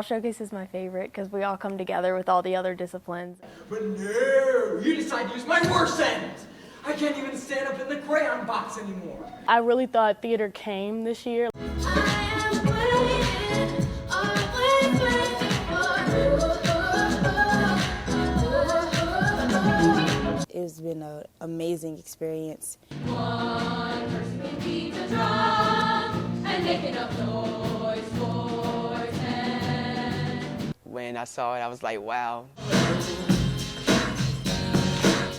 Fall Showcase is my favorite because we all come together with all the other disciplines. But no, you decide to use my worst end. I can't even stand up in the crayon box anymore. I really thought theater came this year. It's been an amazing experience. One person can beat the drum and make enough noise for 10. When I saw it, I was like, wow.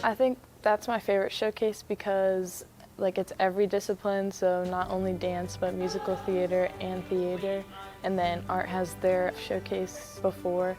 I think that's my favorite showcase because it's every discipline, so not only dance but musical theater and theater, and then art has their showcase before.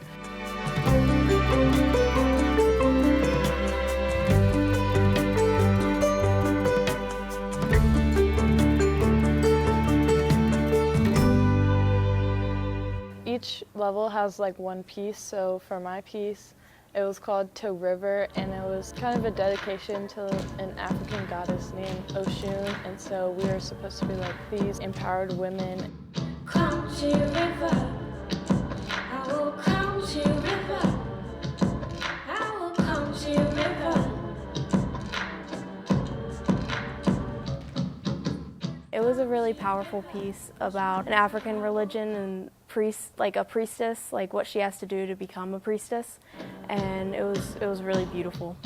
Each level has one piece, so for my piece it was called To River, and it was kind of a dedication to an African goddess named Oshun, and so we were supposed to be these empowered women. Come to river, I will come to river, I will come to river. It was a really powerful piece about an African religion and a priestess, what she has to do to become a priestess, and it was really beautiful.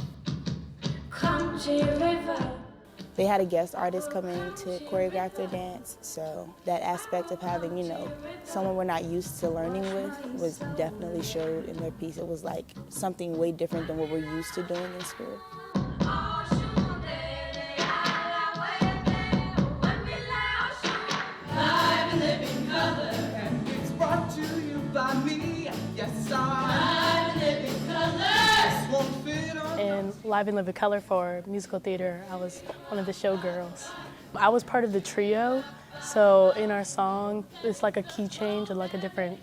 Come to river. They had a guest artist come in to choreograph their dance, so that aspect of having, someone we're not used to learning with was definitely showed in their piece. It was something way different than what we're used to doing in school. And Live and Live in Color for musical theater, I was one of the showgirls. I was part of the trio, so in our song, it's a key change and it's different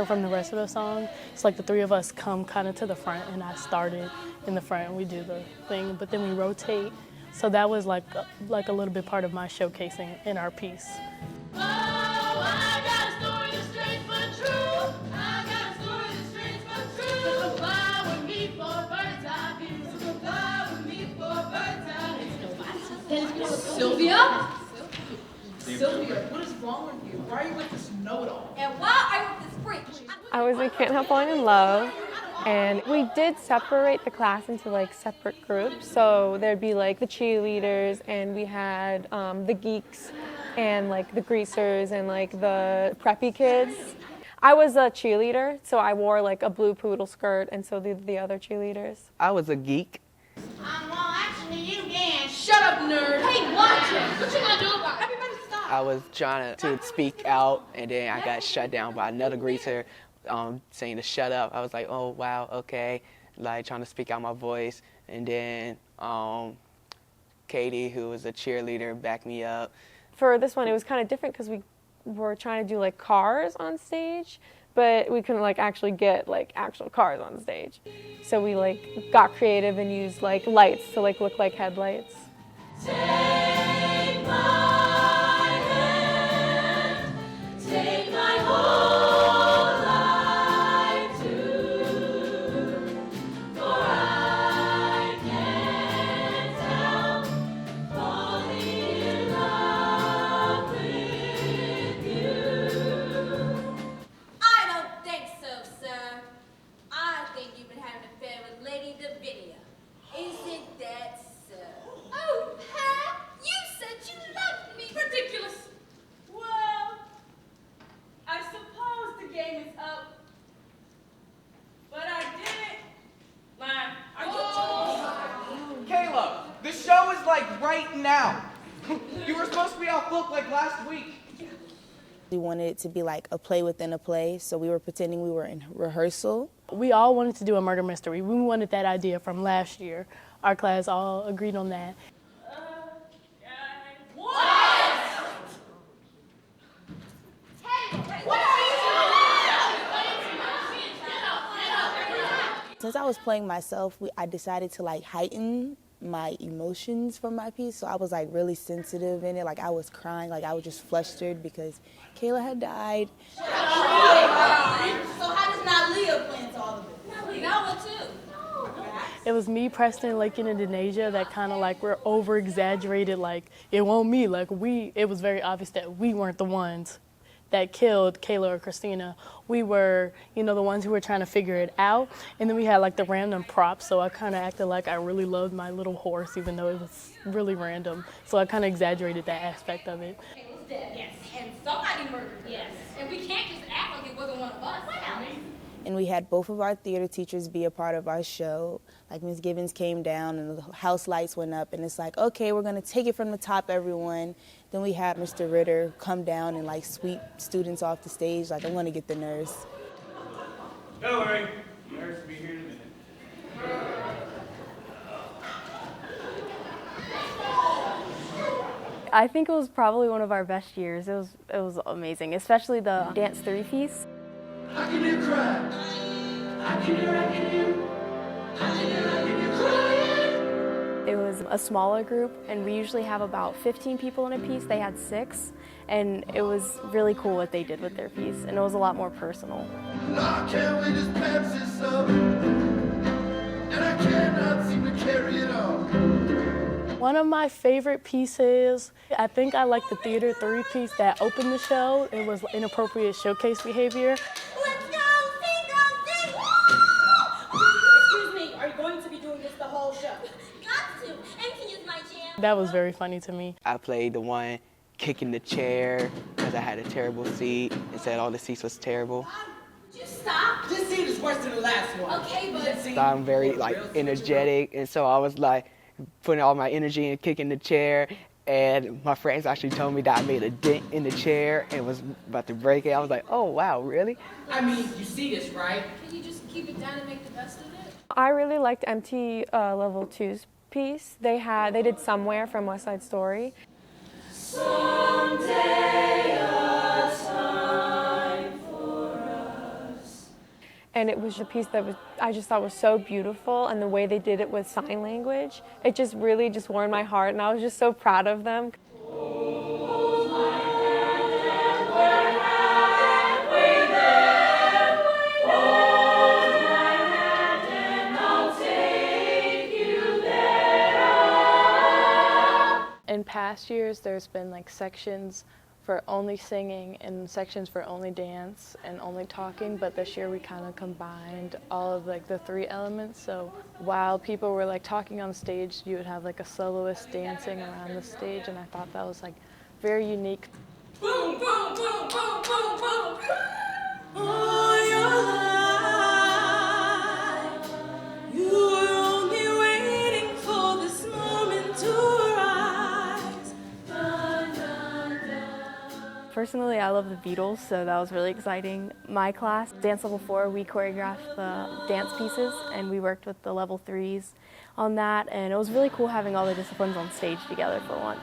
from the rest of the song. It's the three of us come kind of to the front, and I started in the front and we do the thing, but then we rotate. So that was like a little bit part of my showcasing in our piece. Sylvia? Sylvia, what is wrong with you? Why are you with this know-it-all? And why are you with this freak? I was in Can't Help Falling in Love, and we did separate the class into separate groups. So there'd be the cheerleaders, and we had the geeks, and the greasers, and the preppy kids. I was a cheerleader, so I wore a blue poodle skirt, and so did the other cheerleaders. I was a geek. Well, actually, you can. Shut up, nerd. Hey, watch it. What you gonna do about it? Everybody stop. I was trying to speak out, and then I got shut down by another greaser saying to shut up. I was like, oh, wow, okay, trying to speak out my voice. And then Katie, who was a cheerleader, backed me up. For this one, it was kind of different because we were trying to do cars on stage, but we couldn't actually get actual cars on stage. So we got creative and used lights to look like headlights. Take my hand, take my whole life too, for I can't help falling in love with you. I don't think so, sir. I think you've been having an affair with Lady Davinia. Isn't that so? Oh, Pat, you said you loved me. Ridiculous. Well, I suppose the game is up. But I didn't. Lie. Kayla, the show is right now. You were supposed to be off book last week. We wanted it to be a play within a play, so we were pretending we were in rehearsal. We all wanted to do a murder mystery. We wanted that idea from last year. Our class all agreed on that. Since I was playing myself, I decided to heighten my emotions from my piece. So I was really sensitive in it. I was crying, I was just flustered because Kayla had died. So how does Nalia play into all of it? Noah too. It was me, Preston, Lakin, and Denasia that kind of like were over exaggerated. Like it wasn't me. Like it was very obvious that we weren't the ones that killed Kayla or Christina. We were, the ones who were trying to figure it out. And then we had like the random props. So I kind of acted like I really loved my little horse, even though it was really random. So I kind of exaggerated that aspect of it. Kayla's dead. Yes. And somebody murdered her. Yes. And we can't just act like it wasn't one of us. And we had both of our theater teachers be a part of our show. Like Ms. Gibbons came down and the house lights went up and it's like, okay, we're gonna take it from the top, everyone. Then we had Mr. Ritter come down and like sweep students off the stage, like I wanna get the nurse. Don't worry, the nurse will be here in a minute. I think it was probably one of our best years. It was amazing, especially the dance 3 piece. I can hear cry. I can hear crying. It was a smaller group, and we usually have about 15 people in a piece. They had 6, and it was really cool what they did with their piece, and it was a lot more personal. I can't wait this Pepsi up, and I cannot seem to carry it on. One of my favorite pieces, I think I like the Theater 3 piece that opened the show. It was inappropriate showcase behavior. Let's go! Sing, Excuse me, are you going to be doing this the whole show? Got to! And can use my jam. That was very funny to me. I played the one kicking the chair because I had a terrible seat and said all the seats was terrible. Would you stop? This scene is worse than the last one. Okay, but... So I'm very energetic, and so I was like putting all my energy in kicking the chair, and my friends actually told me that I made a dent in the chair and was about to break it. I was like, oh wow, really? I mean, you see this, right? Can you just keep it down and make the best of it? I really liked MT Level 2's piece. They did Somewhere from Wst Side Story. And it was a piece that I just thought was so beautiful, and the way they did it with sign language, it just really just warmed my heart, and I was just so proud of them. In past years, there's been like sections for only singing and sections for only dance and only talking, but this year we kind of combined all of like the 3 elements. So while people were like talking on stage, you would have like a soloist dancing around the stage, and I thought that was like very unique. Boom, boom, boom, boom, boom, boom. All your life, you were only waiting for this moment to rise. Dun, dun, dun. Personally, I love the Beatles, so that was really exciting. My class, Dance Level 4, we choreographed the dance pieces, and we worked with the Level 3s on that, and it was really cool having all the disciplines on stage together for once.